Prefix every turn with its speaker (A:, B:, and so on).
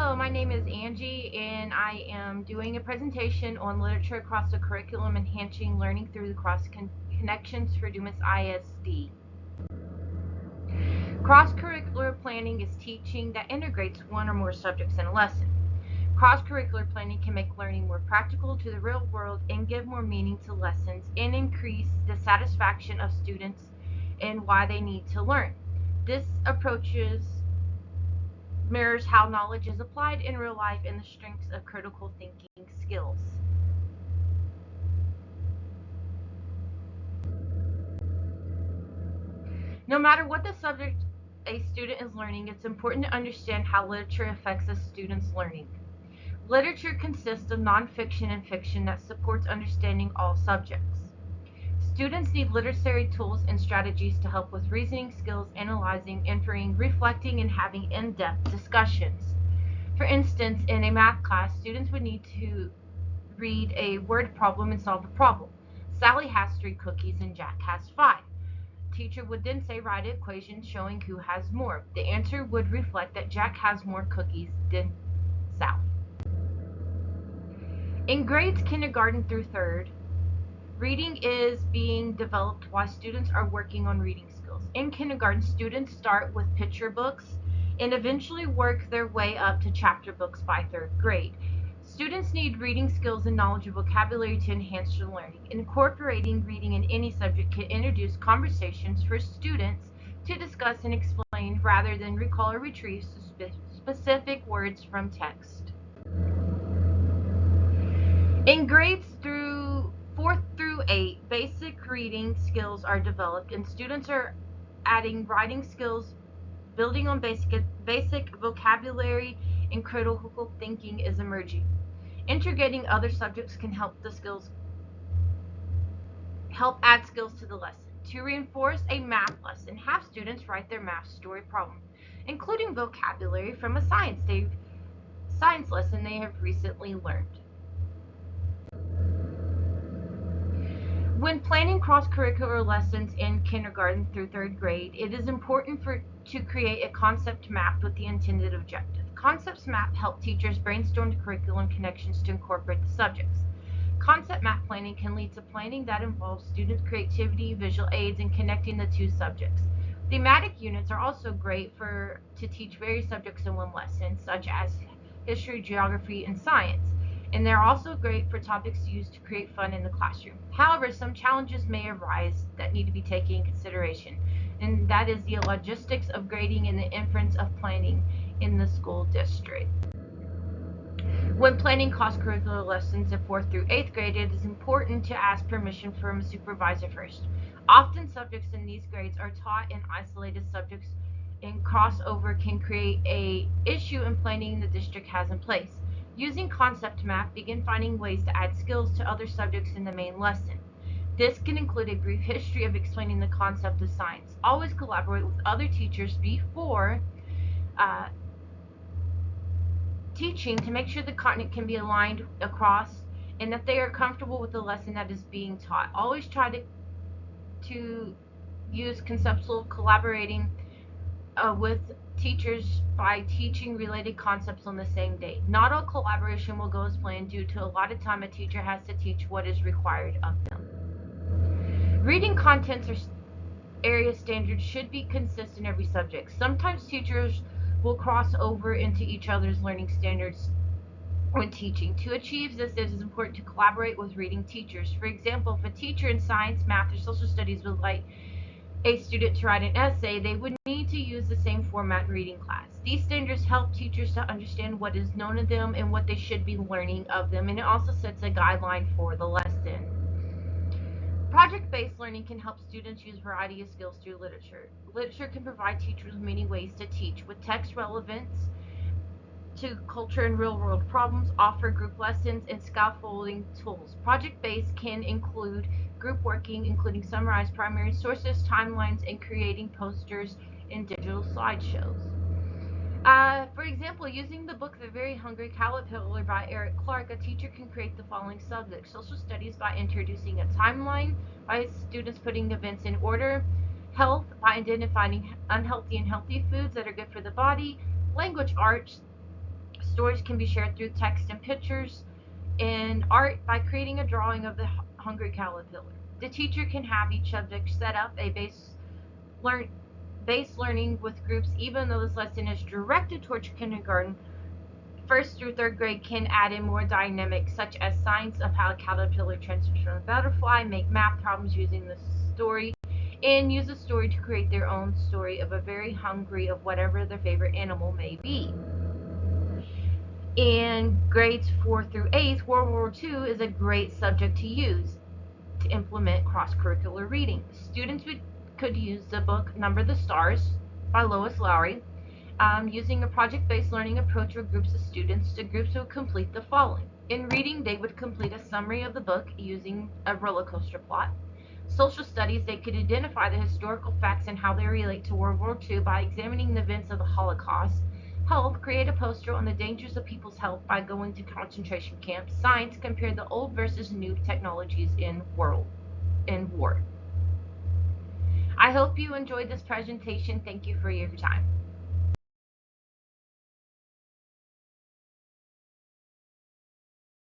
A: Hello, my name is Angie, and I am doing a presentation on literature across the curriculum, enhancing learning through the connections for Dumas ISD. Cross-curricular planning is teaching that integrates one or more subjects in a lesson. Cross-curricular planning can make learning more practical to the real world and give more meaning to lessons and increase the satisfaction of students and why they need to learn. This approaches mirrors how knowledge is applied in real life and the strengths of critical thinking skills. No matter what the subject a student is learning, it's important to understand how literature affects a student's learning. Literature consists of nonfiction and fiction that supports understanding all subjects. Students need literary tools and strategies to help with reasoning skills, analyzing, inferring, reflecting, and having in-depth discussions. For instance, in a math class, students would need to read a word problem and solve the problem. Sally has 3 cookies and Jack has 5. Teacher would then say write an equation showing who has more. The answer would reflect that Jack has more cookies than Sally. In grades kindergarten through 3rd, reading is being developed while students are working on reading skills. In kindergarten, students start with picture books and eventually work their way up to chapter books by 3rd grade. Students need reading skills and knowledge of vocabulary to enhance their learning. Incorporating reading in any subject can introduce conversations for students to discuss and explain rather than recall or retrieve specific words from text. In grades through 4th through 8, basic reading skills are developed and students are adding writing skills, building on basic vocabulary, and critical thinking is emerging. Integrating other subjects can help add skills to the lesson. To reinforce a math lesson, have students write their math story problem, including vocabulary from a science lesson they have recently learned. When planning cross-curricular lessons in kindergarten through 3rd grade, it is important to create a concept map with the intended objective. Concepts map help teachers brainstorm the curriculum connections to incorporate the subjects. Concept map planning can lead to planning that involves student creativity, visual aids, and connecting the 2 subjects. Thematic units are also great to teach various subjects in one lesson, such as history, geography, and science. And they're also great for topics used to create fun in the classroom. However, some challenges may arise that need to be taken in consideration, and that is the logistics of grading and the inference of planning in the school district. When planning cross-curricular lessons in 4th through 8th grade, it is important to ask permission from a supervisor first. Often subjects in these grades are taught in isolated subjects, and crossover can create an issue in planning the district has in place. Using concept map, begin finding ways to add skills to other subjects in the main lesson. This can include a brief history of explaining the concept of science. Always collaborate with other teachers before teaching to make sure the content can be aligned across and that they are comfortable with the lesson that is being taught. Always try to use conceptual collaborating with teachers by teaching related concepts on the same day. Not all collaboration will go as planned due to a lot of time a teacher has to teach what is required of them. Reading contents or area standards should be consistent in every subject. Sometimes teachers will cross over into each other's learning standards when teaching. To achieve this, it is important to collaborate with reading teachers. For example, if a teacher in science, math, or social studies would like a student to write an essay, they would need to use the same format in reading class. These standards help teachers to understand what is known to them and what they should be learning of them, and it also sets a guideline for the lesson. Project-based learning can help students use a variety of skills through literature. Literature can provide teachers with many ways to teach, with text relevance to culture and real-world problems, offer group lessons, and scaffolding tools. Project-based can include group working, including summarized primary sources, timelines, and creating posters and digital slideshows. For example, using the book The Very Hungry Caterpillar by Eric Clark, a teacher can create the following subjects: social studies by introducing a timeline, by students putting events in order, health by identifying unhealthy and healthy foods that are good for the body, language arts, Stories can be shared through text and pictures, and art by creating a drawing of the hungry caterpillar. The teacher can have each subject set up a learn, base learning with groups, even though this lesson is directed towards kindergarten. First through third grade can add in more dynamics, such as science of how a caterpillar transforms from a butterfly, make math problems using the story, and use a story to create their own story of a very hungry of whatever their favorite animal may be. In grades 4 through 8, World War II is a great subject to use to implement cross-curricular reading. Students could use the book Number the Stars by Lois Lowry. Using a project-based learning approach for groups of students, the groups would complete the following. In reading, they would complete a summary of the book using a roller coaster plot. Social studies, they could identify the historical facts and how they relate to World War II by examining the events of the Holocaust. Health, create a poster on the dangers of people's health by going to concentration camps. Science, compare the old versus new technologies in war. I hope you enjoyed this presentation. Thank you for your time.